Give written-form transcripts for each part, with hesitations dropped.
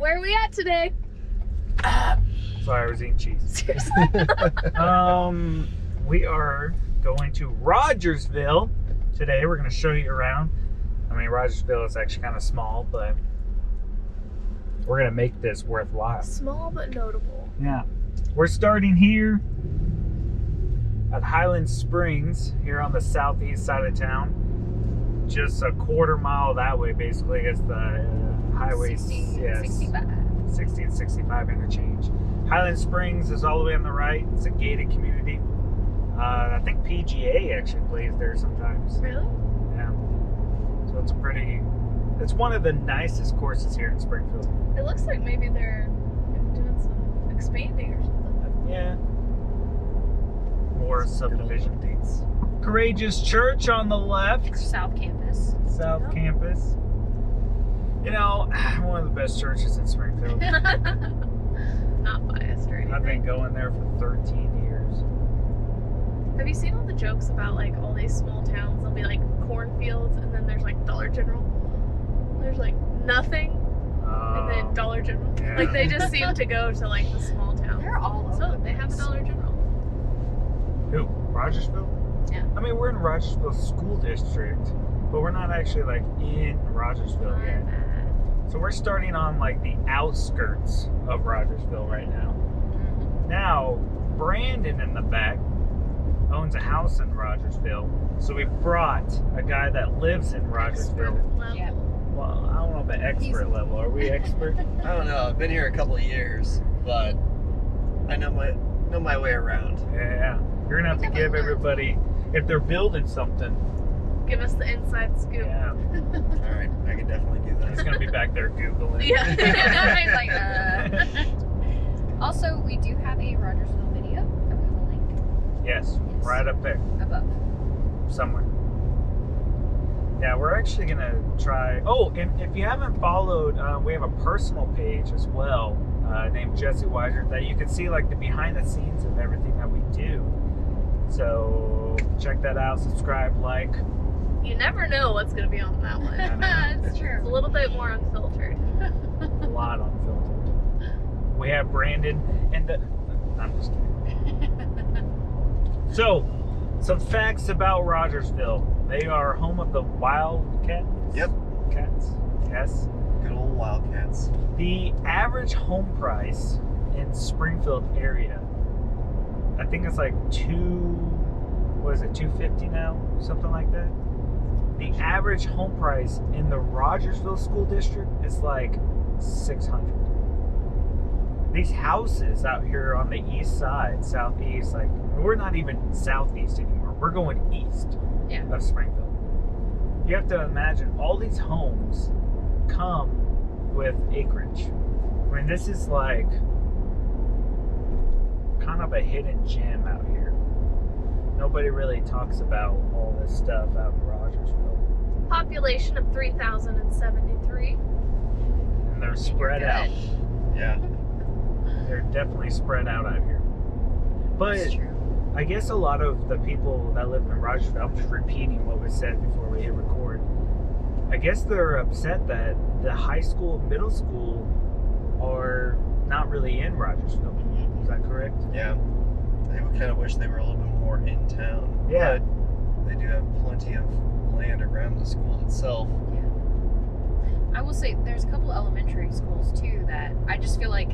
where are we at today? Sorry, I was eating cheese. Seriously. We are going to Rogersville today. We're going to show you around. I mean, Rogersville is actually kind of small, but we're going to make this worthwhile. Small but notable. Yeah. We're starting here at Highland Springs, here on the southeast side of town. Just a quarter mile that way, basically, is the highway 65. 60 and 65 interchange. Highland Springs is all the way on the right. It's a gated community. I think PGA actually plays there sometimes. Really? Yeah. So it's one of the nicest courses here in Springfield. It looks like maybe they're doing some expanding or something. Yeah. More subdivision dates. Courageous Church on the left. South Campus. South Yep. Campus. You know, one of the best churches in Springfield. Not biased or anything. I've been going there for 13 years. Have you seen all the jokes about like all these small towns? There'll be like cornfields and then there's like Dollar General. There's like nothing and then Dollar General. Yeah. Like they just seem to go to like the small towns. They're all over. So they have a Dollar General. Who? Rogersville? Yeah. I mean, we're in Rogersville School District, but we're not actually like in Rogersville My yet. bad. So we're starting on like the outskirts of Rogersville right now. Mm-hmm. Now, Brandon in the back owns a house in Rogersville. So we brought a guy that lives in Rogersville. Expert level. Yeah. Well, I don't know about expert level. Are we expert? I don't know. I've been here a couple of years, but I know my way around. Yeah. You're gonna have to give everybody, if they're building something. Give us the inside scoop. Yeah. All right, I can definitely do He's that. gonna be back there Googling. Yeah. I'm like, Also, we do have a Rogersville video that we will link Yes, Yes. right up there. above. Somewhere. Yeah, we're actually gonna try. Oh, and if you haven't followed, we have a personal page as well, named Jesse Weiser, that you can see like the behind the scenes of everything that we do. So check that out. Subscribe, like. You never know what's going to be on that one. I know. That's It's a true. little bit more unfiltered. A lot unfiltered. We have Brandon and the. I'm just kidding. So, some facts about Rogersville. They are home of the Wildcats. Yep. Cats. Yes. Good old Wildcats. The average home price in Springfield area, I think it's like $250 now, something like that. The average home price in the Rogersville School District is like $600. These houses out here on the east side, southeast, like we're not even southeast anymore. We're going east Yeah. of Springfield. You have to imagine all these homes come with acreage. I mean, this is like kind of a hidden gem out here. Nobody really talks about all this stuff out in Rogersville. Population of 3,073. And they're spread out. Yeah. They're definitely spread out here. But That's true. I guess a lot of the people that live in Rogersville, I'm just repeating what was said before we hit record. I guess they're upset that the high school and middle school are not really in Rogersville. Is that correct? Yeah. I kind of wish they were a little bit more in town. Yeah. But they do have plenty of land around the school itself. I will say there's a couple elementary schools too that I just feel like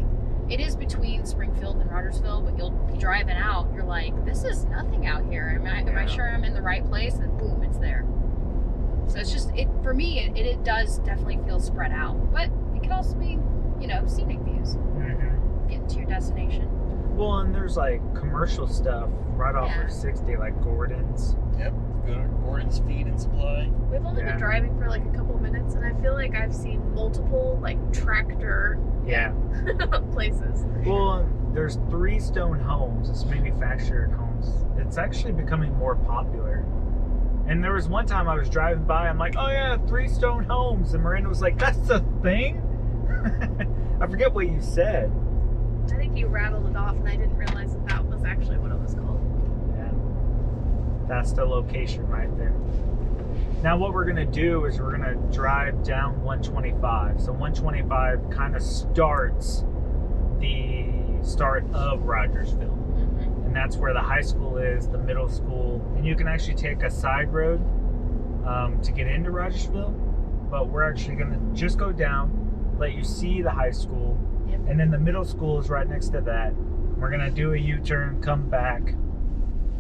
it is between Springfield and Rogersville, but you'll be driving out, you're like, this is nothing out here. Am I Yeah. sure I'm in the right place? And boom, it's there. So it's just, for me, it does definitely feel spread out. But it can also be, scenic views. Mm-hmm. Getting to your destination. Well, and there's like commercial stuff right off Yeah. of 60, like Gordon's. Yep. Go to Gordon's Feed and Supply. We've only Yeah. been driving for like a couple of minutes, and I feel like I've seen multiple like tractor Yeah. places. Well, there's 3 stone homes. It's manufactured homes. It's actually becoming more popular. And there was one time I was driving by, I'm like, oh yeah, 3 stone homes. And Miranda was like, that's a thing? I forget what you said. I think you rattled it off, and I didn't realize that was actually what it was called. Yeah. That's the location right there. Now what we're gonna do is we're gonna drive down 125. So 125 kind of starts the start of Rogersville. Mm-hmm. And that's where the high school is, the middle school. And you can actually take a side road to get into Rogersville. But we're actually gonna just go down, let you see the high school. Yep. And then the middle school is right next to that. We're gonna do a U-turn, come back,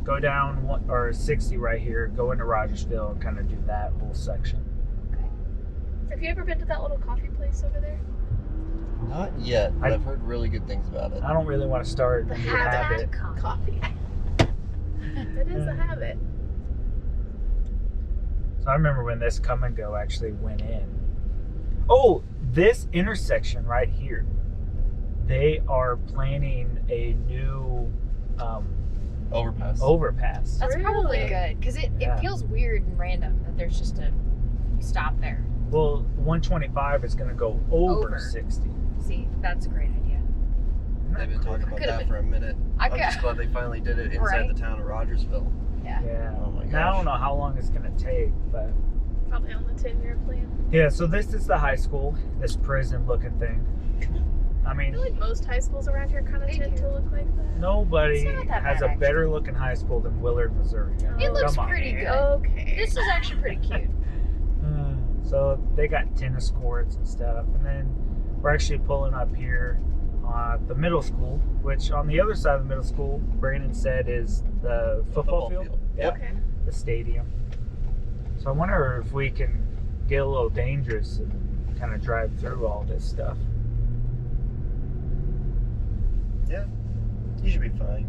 go down 60 right here, go into Rogersville, and kind of do that whole section. Have you ever been to that little coffee place over there? Not yet, but I've heard really good things about it. I don't really want to start The a new habit. habit. Coffee. It is a habit. So I remember when this come and go actually went in. Oh, this intersection right here. They are planning a new Overpass. That's probably Really? good because it Yeah. feels weird and random that there's just a stop there. Well, 125 is going to go over 60. See, that's a great idea. Isn't that They've been talking about Could've that been. for a minute. I'm just glad they finally did it inside Right. the town of Rogersville. Yeah. Yeah. Oh my Now I gosh. don't know how long it's going to take, but Probably on the 10-year plan. yeah. So this is the high school, this prison-looking thing. I I mean, feel like most high schools around here kind of They tend do. to look like that. nobody It's not that has bad, a better-looking high school than Willard, Missouri. It looks Come on. pretty good. Okay. This is actually pretty cute. So they got tennis courts and stuff, and then we're actually pulling up here on the middle school, which on the other side of the middle school, Brandon said is the football field. Yep. Okay. The stadium. So I wonder if we can get a little dangerous and kind of drive through all this stuff. Yeah. You should be fine.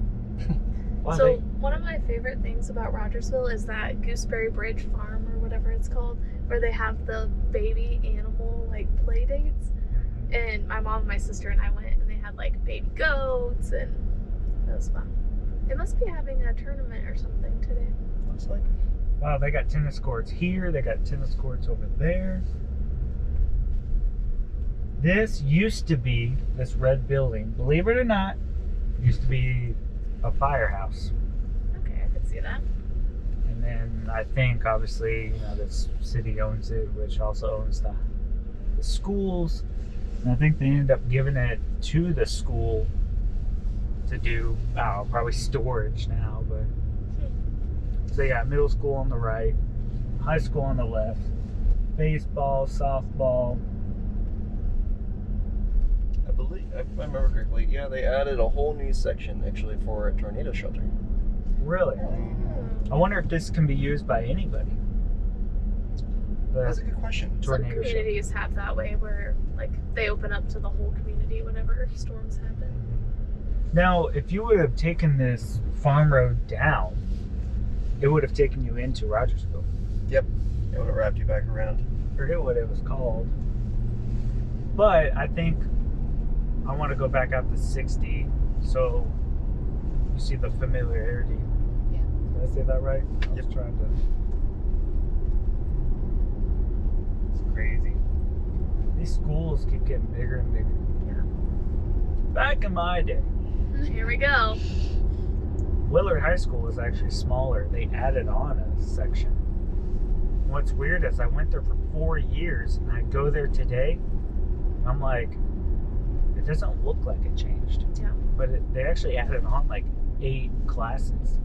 Wow, So they- one of my favorite things about Rogersville is that Gooseberry Bridge Farm or whatever it's called, where they have the baby animal like play dates. And my mom and my sister and I went, and they had like baby goats, and it was fun. They must be having a tournament or something today. Looks like. Wow, they got tennis courts here. They got tennis courts over there. This used to be, this red building, believe it or not, used to be a firehouse. Okay, I could see that. And then I think, obviously, this city owns it, which also owns the schools. And I think they ended up giving it to the school to do, probably storage now. But so yeah, middle school on the right, high school on the left, baseball, softball. I believe, if I remember correctly, yeah, they added a whole new section actually for a tornado shelter. Really? I wonder if this can be used by anybody. That's a good question. Some Tornado shelter. communities have that way where like they open up to the whole community whenever storms happen. Now, if you would have taken this farm road down, it would have taken you into Rogersville. It would have wrapped you back around. I forget what it was called. But I think I want to go back out to 60 so you see the familiarity. Yeah. Did I say that right? I was Yep. trying to. It's crazy. These schools keep getting bigger and bigger. Yeah. Back in my day, Here we go. Willard High School was actually smaller. They added on a section. What's weird is I went there for 4 years, and I go there today, and I'm like, it doesn't look like it changed. Yeah. But they actually added on like 8 classrooms.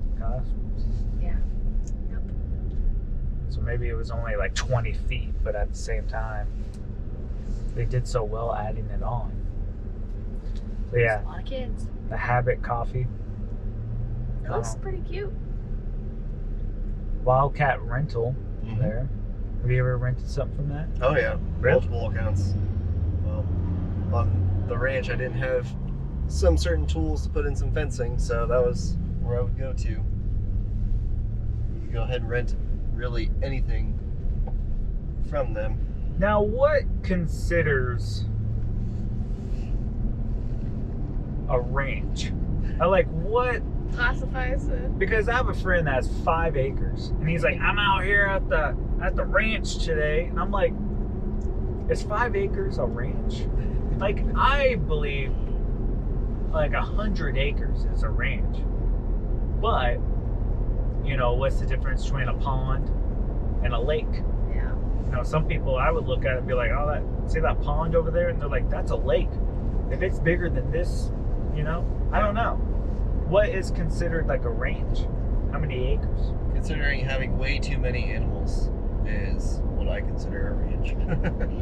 Yeah. Yep. So maybe it was only like 20 feet, but at the same time, they did so well adding it on. So yeah, There's a lot of kids. the Habit Coffee. It looks pretty cute. Wildcat Rental Mhm. there. Have you ever rented something from that? Oh yeah, Really? multiple accounts. On the ranch, I didn't have some certain tools to put in some fencing, so that was where I would go to. You could go ahead and rent really anything from them. Now, what considers a ranch? What? Classifies it. Because I have a friend that's 5 acres, and he's like, I'm out here at the ranch today, and I'm like, is 5 acres a ranch? Like, I believe like 100 acres is a ranch, but what's the difference between a pond and a lake. Yeah. Now, some people I would look at it and be like, oh, see that pond over there? And they're like, that's a lake. If it's bigger than this, I don't know. What is considered like a range? How many acres? Considering having way too many animals is what I consider a range.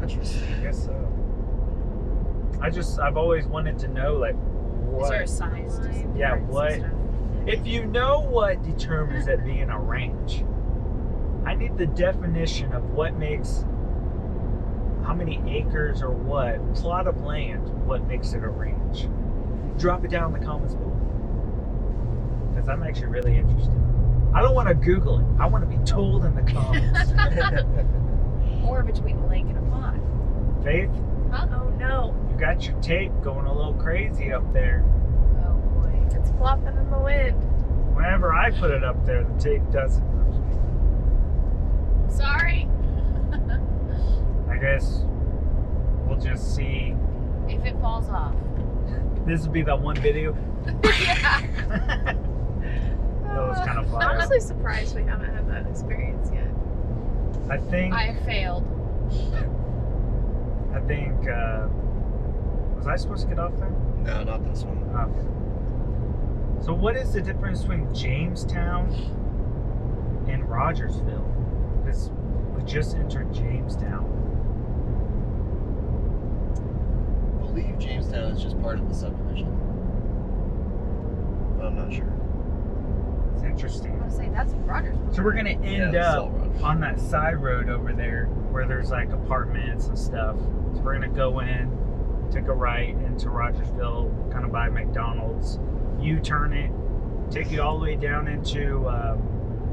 Interesting. I guess so. I've always wanted to know, like, what? Is there a size? Yeah, difference what? and stuff? If you know what determines it being a range, I need the definition of what makes, how many acres or what, plot of land, what makes it a range. Drop it down in the comments below. Because I'm actually really interested. I don't want to Google it. I want to be told in the comments. Or between a lake and a pond. Faith, Huh? Oh no. you got your tape going a little crazy up there. Oh boy. It's flopping in the wind. Whenever I put it up there, the tape doesn't. Sorry. I guess we'll just see. If it falls off. This will be that one video. Yeah. That was kind of I'm fun. honestly surprised we haven't had that experience yet. I think. I failed. Was I supposed to get off there? No, not this one. Okay. So what is the difference between Jamestown and Rogersville? Because we just entered Jamestown. I believe Jamestown is just part of the subdivision. But I'm not sure. It's interesting. I was say that's Rogers. So we're gonna end Yeah, up Salt Rogers. on that side road over there where there's like apartments and stuff. So we're gonna go in, take a right into Rogersville, kind of by McDonald's, U-turn it, take you all the way down into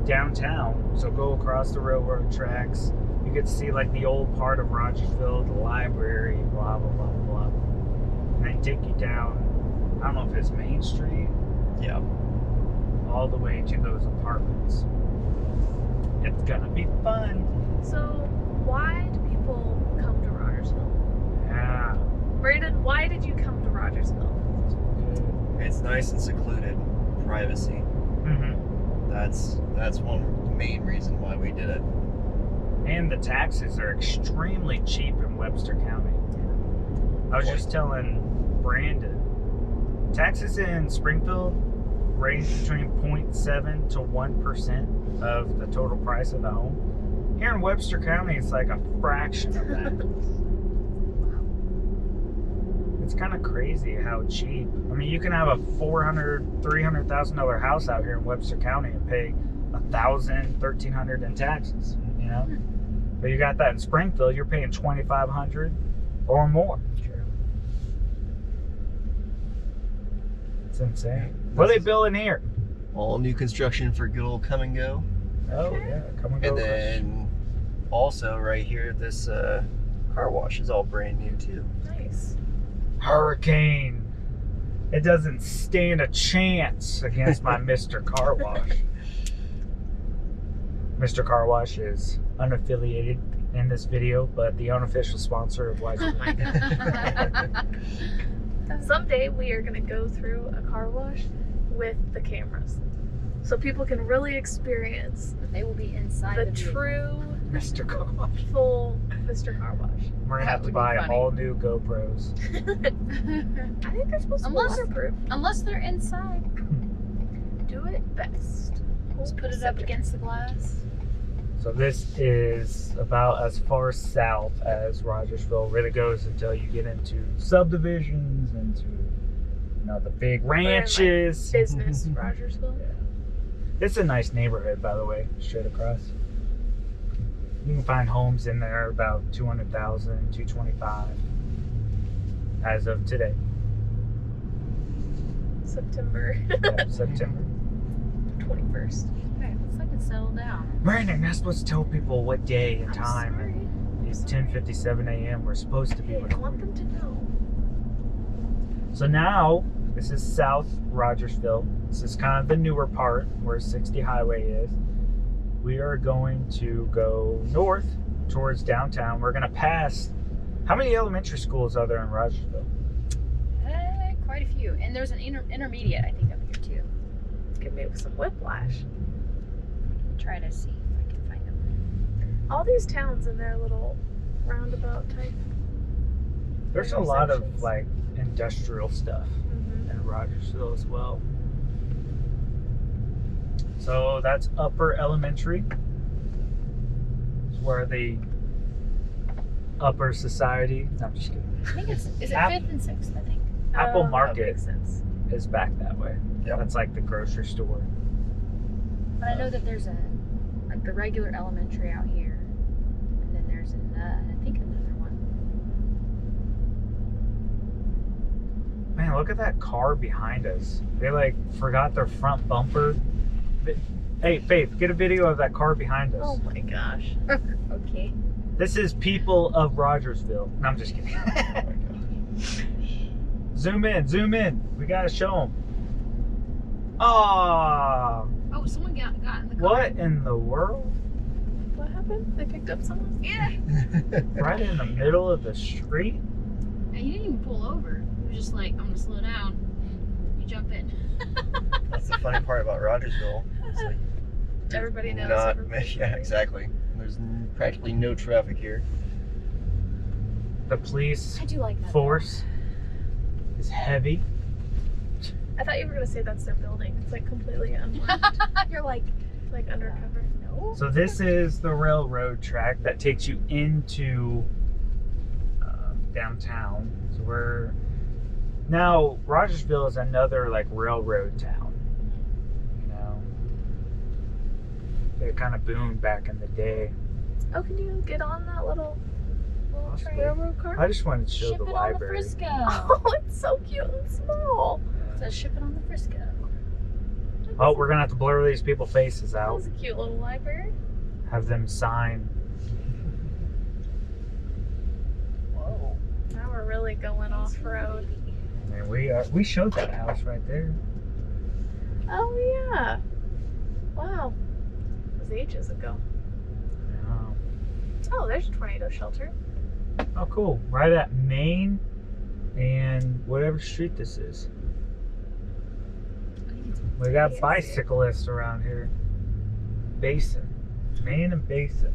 downtown. So go across the railroad tracks. You get to see like the old part of Rogersville, the library, blah blah blah blah. And then take you down, I don't know if it's Main Street, Yeah. all the way to those apartments. It's gonna be fun. So, why do people come to Rogersville? Yeah. Brandon, why did you come to Rogersville? It's nice and secluded. Privacy. Mm-hmm. That's one main reason why we did it. And the taxes are extremely cheap in Webster County. I was just telling Brandon, taxes in Springfield range between 0.7 to 1% of the total price of the home. Here in Webster County, it's like a fraction of that. It's kind of crazy how cheap. I mean, you can have a $400,000, $300,000 house out here in Webster County and pay $1,000, $1,300 in taxes. But you got that in Springfield, you're paying $2,500 or more. True. It's insane. What are they building here? All new construction for good old come and go. Oh yeah, come and go. And then also right here, this car wash is all brand new too. Nice. Hurricane. It doesn't stand a chance against my Mr. Carwash. Mr. Carwash is unaffiliated in this video, but the unofficial sponsor of Wiser. Someday we are going to go through a car wash with the cameras. So people can really experience They will be inside the the vehicle. true, Mr. Carwash. full Mr. Car Wash. We're gonna That have to would be buy funny. all new GoPros. I think they're supposed to be Unless- waterproof. Unless they're inside. Do it best. Just put it up against the glass. So this is about as far south as Rogersville really goes until you get into subdivisions, into the big ranches. Business, Rogersville. It's a nice neighborhood, by the way, straight across. You can find homes in there about 200,000, 225 as of today. September Yeah, September. 21st. Okay, looks like it's settled down. Brandon, you're supposed to tell people what day and I'm time. sorry. And it's 10:57 a.m. We're supposed to be Hey, I want recording. them to know. So now, this is South Rogersville. This is kind of the newer part where 60 Highway is. We are going to go north towards downtown. We're going to pass. How many elementary schools are there in Rogersville? Quite a few. And there's an intermediate, I think, up here too. Give me some whiplash. Try to see if I can find them. All these towns in their little roundabout type. There's a lot of intersections. like industrial stuff Mm-hmm. in Rogersville as well. So that's Upper Elementary. It's where the upper society. No, I'm just kidding. I think is it App- 5th and 6th, I think. Apple Oh, that Market makes sense. is back that way. Yep. That's like the grocery store. But I know that there's like the regular elementary out here. And then there's I think another one. Man, look at that car behind us. They like forgot their front bumper. Hey, Faith, get a video of that car behind us. Oh my gosh. Okay. This is people of Rogersville. No, I'm just kidding. Zoom in. We gotta show them. Ah, Oh, someone got in the car. what in the world? What happened? They picked up someone? Yeah. Right in the middle of the street? And he didn't even pull over. He was just like, I'm gonna slow down. You jump in. That's the funny part about Rogersville. It's like Everybody knows. not, everybody. yeah, exactly. There's practically no traffic here. The police I do like that. force is heavy. I thought you were going to say that's their building. It's like completely unmarked. You're like, like undercover. no. So this is the railroad track that takes you into downtown. So we're now Rogersville is another like railroad town. You know, they kind of boomed back in the day. Oh, can you get on that little Possibly. railroad car? I just wanted to show Ship the it on the library. Frisco. Oh, it's so cute and small. It says ship it on the Frisco. Oh, we're gonna have to blur these people's faces That out. was a cute little library. Have them sign. Whoa. Now we're really going off road. I mean, we showed that house right there. Oh yeah. Wow. It was ages ago. Oh, Oh, there's a tornado shelter. oh, cool. Right at Main and whatever street this is. We got Fancy. bicyclists around here. Basin. Main and Basin.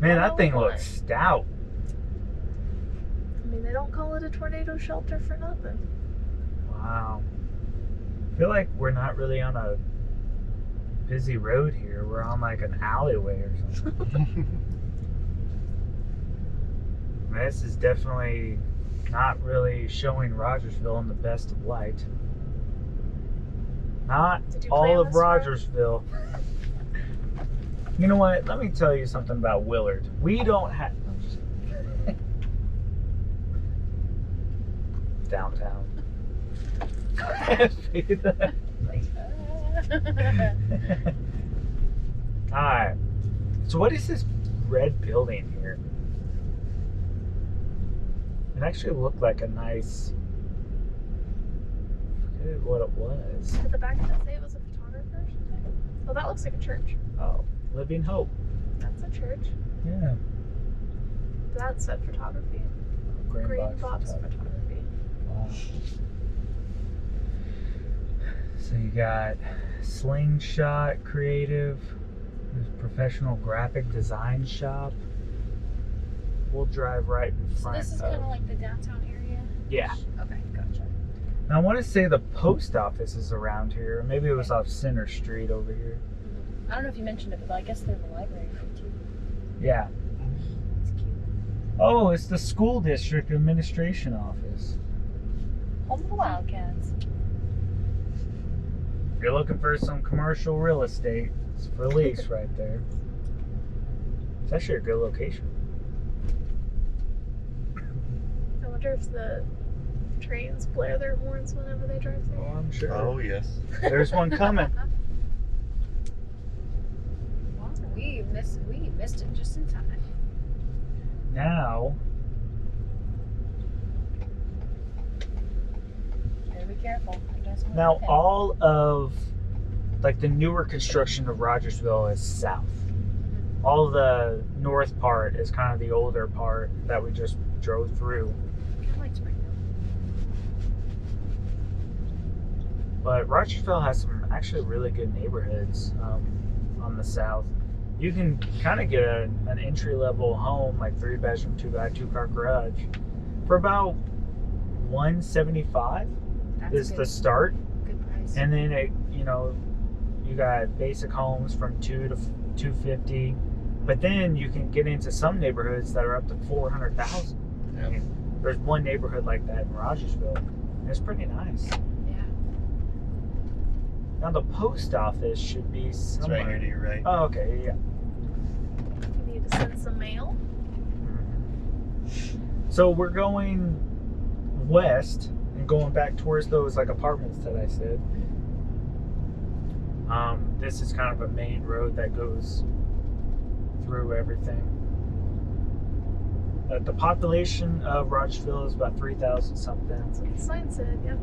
Man, that thing looks stout. I mean, they don't call it a tornado shelter for nothing. Wow. I feel like we're not really on a busy road here. We're on like an alleyway or something. I mean, this is definitely not really showing Rogersville in the best of light. Not Did you plan all of this road? Rogersville. You know what? Let me tell you something about Willard. We don't have... Downtown. Alright. So what is this red building here? It actually looked like a nice... I forget what it was. At the back of it say it was a photographer or something? Oh, that looks like a church. Oh, Living Hope. That's a church. Yeah. That said photography. Green box photography. Wow. So you got Slingshot Creative, there's Professional Graphic Design Shop. We'll drive right in So front this is kind of like the downtown area? Yeah. Okay, gotcha. Now I want to say the post office is around here. Maybe it was off Center Street over here. I don't know if you mentioned it, but I guess there's a library here too. Yeah. It's cute. Oh, it's the school district administration office. Home of the Wildcats. If you're looking for some commercial real estate, it's for lease right there. It's actually a good location. I wonder if the trains blare their horns whenever they drive Oh, through. I'm sure. Oh, yes. There's one coming. We missed it just in time. Now, Better be careful. You guys won't now get hit. all of like the newer construction of Rogersville is south. All the north part is kind of the older part that we just drove through. Kind of like Springfield. But Rogersville has some actually really good neighborhoods on the south. you can kind of get an entry-level home, like 3-bedroom, 2-bath, 2-car garage, for about $175 That's is good. the start. Good price. And then you got basic homes from $200 to $250, but then you can get into some neighborhoods that are up to $400,000. Yeah. I mean, there's one neighborhood like that in Rogersville, and it's pretty nice. Yeah. Now the post office should be It's somewhere. right here to your right. Oh, okay, yeah. You need to send some mail. So we're going west and going back towards those like apartments that I said. This is kind of a main road that goes through everything. The population of Rogersville is about 3,000 something. That's what the sign said. Yep.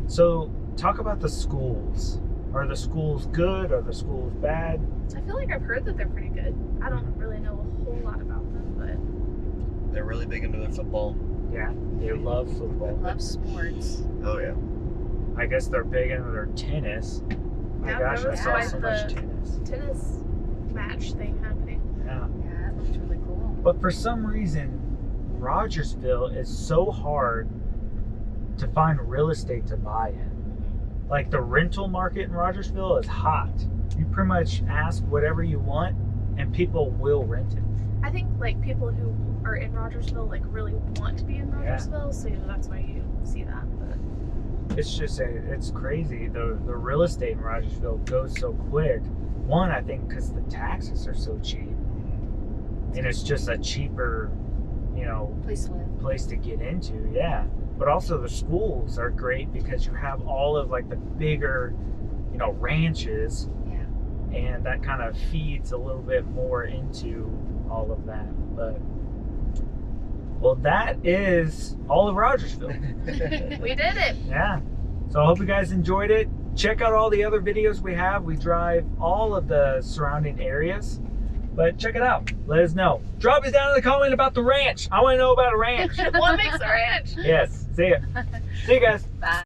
So talk about the schools. Are the schools good? Are the schools bad? I feel like I've heard that they're pretty good. I don't really know a whole lot about them, but They're really big into their football. Yeah, they love football. Love sports. Oh yeah. I guess they're big into their tennis. My Yeah, gosh, there I was saw quite so much the- tennis. tennis match thing happening. Yeah. Yeah, that looks really cool. But for some reason, Rogersville is so hard to find real estate to buy in. Like the rental market in Rogersville is hot. You pretty much ask whatever you want and people will rent it. I think like people who are in Rogersville like really want to be in Rogersville, so that's why you see that. But It's just it's crazy. The real estate in Rogersville goes so quick. One, I think because the taxes are so cheap. And it's just a cheaper, Place to live. place to get into, yeah. But also the schools are great because you have all of like the bigger, ranches, Yeah. and that kind of feeds a little bit more into all of that. But that is all of Rogersville. we did it. Yeah. So I hope you guys enjoyed it. Check out all the other videos we have. We drive all of the surrounding areas. But check it out. Let us know. Drop us down in the comment about the ranch. I want to know about a ranch. What makes a ranch? Yes. See ya. See you guys. Bye.